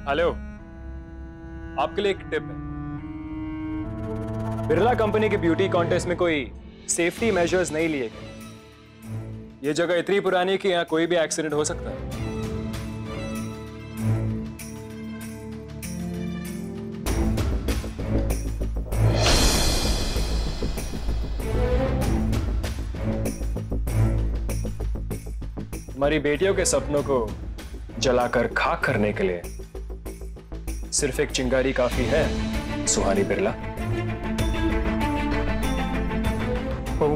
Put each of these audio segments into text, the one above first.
Hello, आपके लिए एक टिप है। बिरला कंपनी के ब्यूटी कॉन्टेस्ट में कोई सेफ्टी मेजर्स नहीं लिए गए। ये जगह इतनी पुरानी है कि यहां कोई भी एक्सीडेंट हो सकता है। हमारी बेटियों के सपनों को जलाकर खाक करने के लिए सिर्फ एक चिंगारी काफी है, सुहानी बिरला। ओ,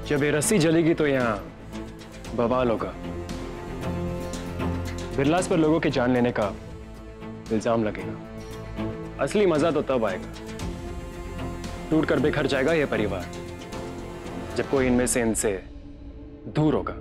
जब ये रस्सी जलेगी तो यहाँ बवाल होगा। बिरलास पर लोगों की जान लेने का इल्जाम लगेगा। असली मजा तो तब आएगा, टूट कर बिखर जाएगा ये परिवार, जब कोई इनमें से इनसे दूर होगा।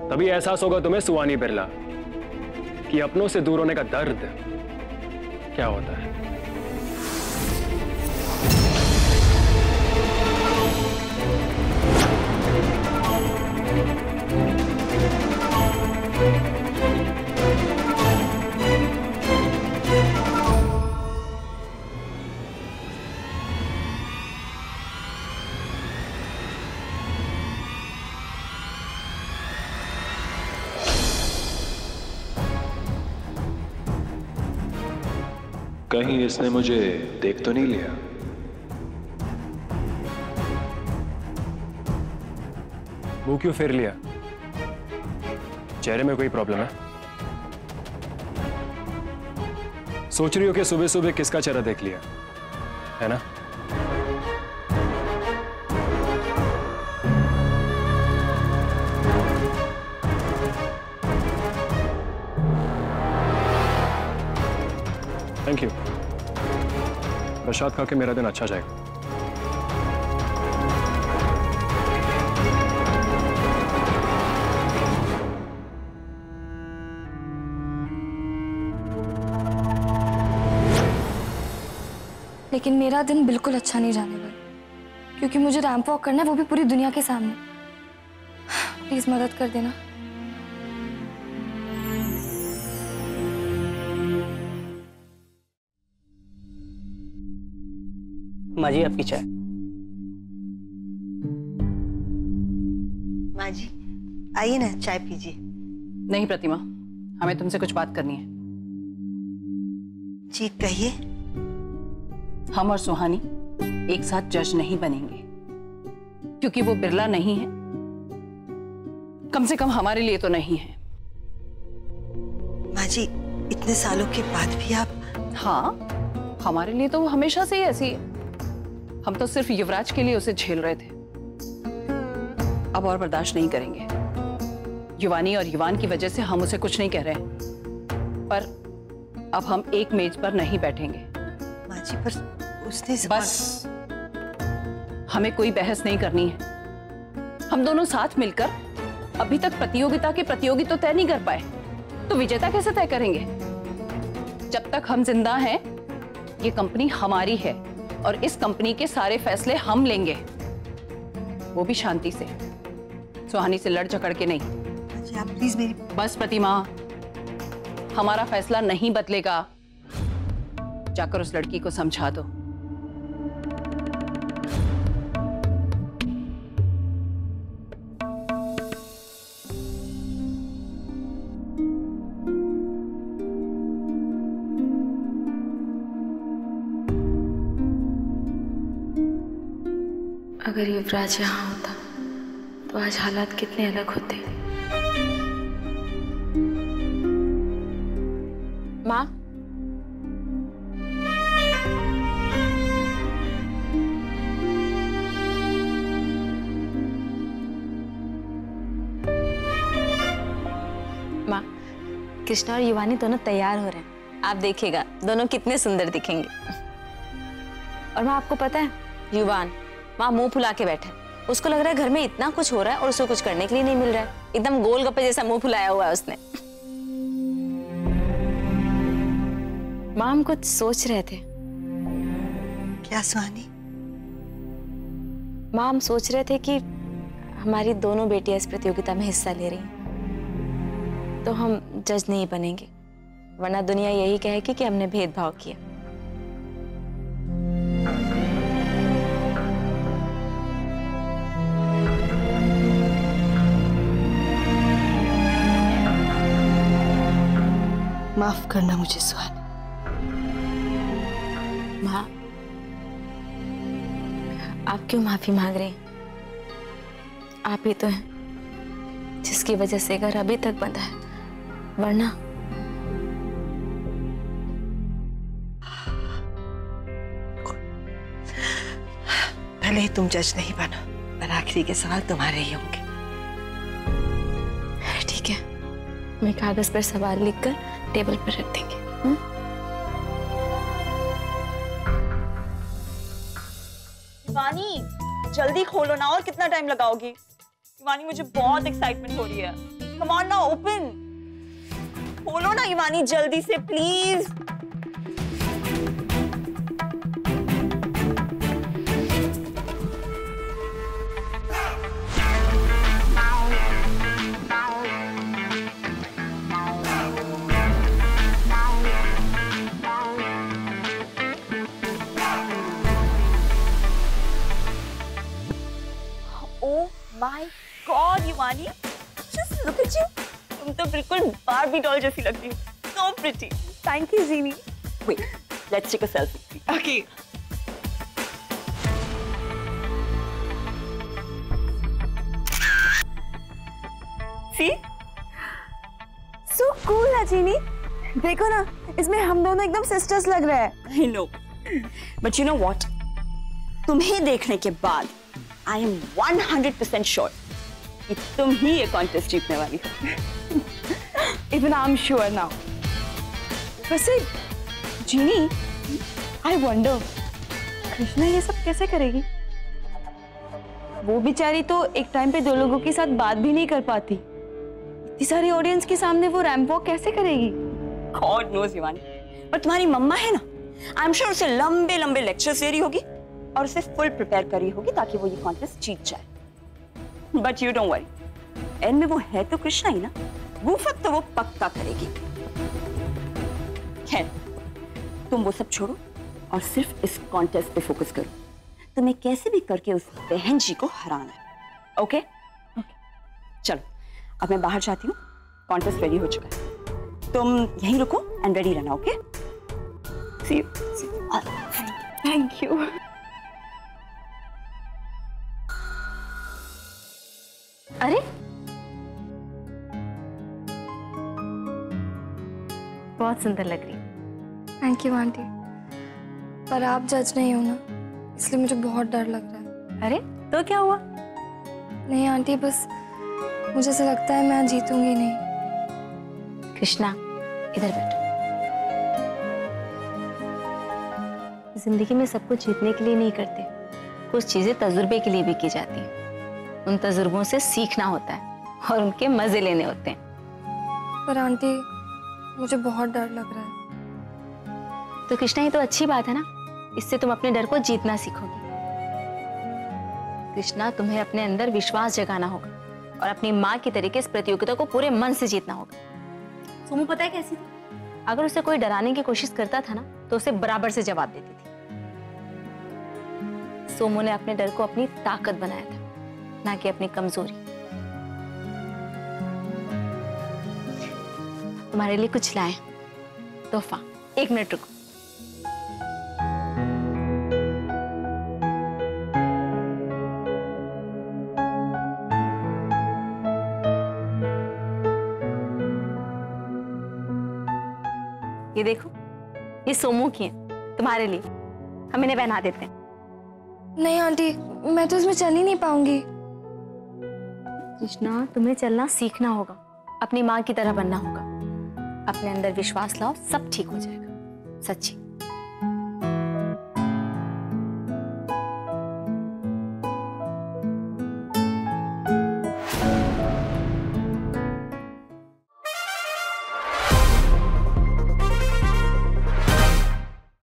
तभी एहसास होगा तुम्हें सुहानी बिरला कि अपनों से दूर होने का दर्द क्या होता है। कहीं इसने मुझे देख तो नहीं लिया? मुंह क्यों फेर लिया? चेहरे में कोई प्रॉब्लम है? सोच रही हो कि सुबह सुबह किसका चेहरा देख लिया, है ना? Thank you. प्रसाद खा के मेरा दिन अच्छा जाएगा। लेकिन मेरा दिन बिल्कुल अच्छा नहीं जाने वाला, क्योंकि मुझे रैंप वॉक करना है, वो भी पूरी दुनिया के सामने। प्लीज मदद कर देना। माँ जी, आपकी चाय। माँ जी आइए ना, चाय पीजिए। नहीं प्रतिमा, हमें तुमसे कुछ बात करनी है। जी कहिए। हम और सुहानी एक साथ जज नहीं बनेंगे, क्योंकि वो बिरला नहीं है, कम से कम हमारे लिए तो नहीं है। माँ जी इतने सालों के बाद भी आप? हाँ, हमारे लिए तो वो हमेशा से ही ऐसी है। हम तो सिर्फ युवराज के लिए उसे झेल रहे थे, अब और बर्दाश्त नहीं करेंगे। युवानी और युवान की वजह से हम उसे कुछ नहीं कह रहे हैं, पर अब हम एक मेज पर नहीं बैठेंगे। माँ जी पर उसने बस, हमें कोई बहस नहीं करनी है। हम दोनों साथ मिलकर अभी तक प्रतियोगिता के प्रतियोगी तो तय नहीं कर पाए, तो विजेता कैसे तय करेंगे? जब तक हम जिंदा हैं, ये कंपनी हमारी है और इस कंपनी के सारे फैसले हम लेंगे, वो भी शांति से, सुहानी से लड़ झगड़ के नहीं। माँ जी आप प्लीज मेरी। बस प्रतिमा, हमारा फैसला नहीं बदलेगा। जाकर उस लड़की को समझा दो। अगर युवराज यहाँ होता तो आज हालात कितने अलग होते। माँ, माँ, कृष्णा और युवानी दोनों तैयार हो रहे हैं। आप देखिएगा दोनों कितने सुंदर दिखेंगे। और माँ आपको पता है, युवान वहाँ मुंह फुला के बैठा है। उसको लग रहा है घर में इतना कुछ हो रहा है और उसे कुछ करने के लिए नहीं मिल रहा है। एकदम गोलगप्पे जैसा मुंह फुलाया हुआ है उसने। माँ हम कुछ सोच रहे थे। क्या सुहानी? माँ हम सोच रहे थे कि हमारी दोनों बेटियां इस प्रतियोगिता में हिस्सा ले रही हैं, तो हम जज नहीं बनेंगे, वरना दुनिया यही कहेगी कि हमने भेदभाव किया। माफ करना मुझे सुहानी। माँ, आप क्यों माफी मांग रहे हैं? आप ही तो हैं जिसकी वजह से घर अभी तक बंधा है, वरना भले ही तुम जज नहीं बनो, पर आखिरी के सवाल तुम्हारे ही होंगे। ठीक है, मैं कागज पर सवाल लिखकर टेबल पर रख देंगे। वानी जल्दी खोलो ना, और कितना टाइम लगाओगी? वानी मुझे बहुत एक्साइटमेंट हो रही है। कम ऑन ना, ओपन खोलो ना इवानी जल्दी से please. My God, Yuvani, just look at you. तुम तो बिल्कुल बार्बी डॉल जैसी लगती हो. So pretty. Thank you, Zini. Wait, let's take a selfie. Okay. See? So cool है Zini. देखो ना, इसमें हम दोनों एकदम सिस्टर्स लग रहे हैं. I know. But you know what? तुम्हें देखने के बाद I am 100% sure कि तुम ही ये कॉन्टेस्ट जीतने वाली हो। Even I'm sure now. वैसे जीनी, I wonder कृष्णा ये सब कैसे करेगी? वो बेचारी तो एक टाइम पे दो लोगों के साथ बात भी नहीं कर पाती। इतनी सारी ऑडियंस के सामने वो रैंप वॉक कैसे करेगी? God knows Yuvani. पर तुम्हारी मम्मा है ना, I'm sure उसे लंबे लंबे लेक्चर्स दे रही होगी और उसे फुल प्रिपेयर करी होगी ताकि वो ये कॉन्टेस्ट जीत जाए। But you don't worry, and में वो है तो कृष्णा ही ना, वो फक तो वो पक्का करेगी। खैर, तुम वो सब छोड़ो और सिर्फ इस कॉन्टेस्ट पे फोकस करो। तुम्हें कैसे भी करके उस बहन जी को हराना है। ओके? चलो, अब मैं बाहर जाती हूँ, कॉन्टेस्ट रेडी हो चुका है। तुम यहीं रुको एंड रेडी रहना। Okay? See you. Thank you. अरे बहुत सुंदर लग रही। Thank you aunty. पर आप जज नहीं हो ना, इसलिए मुझे बहुत डर लग रहा है। अरे तो क्या हुआ? नहीं आंटी, बस मुझे ऐसा लगता है मैं जीतूंगी नहीं। कृष्णा इधर बैठो। जिंदगी में सब कुछ जीतने के लिए नहीं करते, कुछ चीजें तजुर्बे के लिए भी की जाती हैं। उन तजुर्बों से सीखना होता है और उनके मजे लेने होते हैं। पर आंटी मुझे बहुत डर लग रहा है। तो कृष्णा ये तो अच्छी बात है ना, इससे तुम अपने डर को जीतना सीखोगी। कृष्णा तुम्हें अपने अंदर विश्वास जगाना होगा और अपनी माँ की तरीके इस प्रतियोगिता को पूरे मन से जीतना होगा। सोमू पता है कैसी थी? अगर उसे कोई डराने की कोशिश करता था ना तो उसे बराबर से जवाब देती थी। सोमू ने अपने डर को अपनी ताकत बनाया था, ना कि अपनी कमजोरी। तुम्हारे लिए कुछ लाए तोहफा। 1 मिनट रुको। ये देखो, ये सोमू की है, तुम्हारे लिए। हम इन्हें पहना देते हैं। नहीं आंटी, मैं तो इसमें चल ही नहीं पाऊंगी। कृष्णा तुम्हें चलना सीखना होगा, अपनी माँ की तरह बनना होगा। अपने अंदर विश्वास लाओ, सब ठीक हो जाएगा। सच्ची।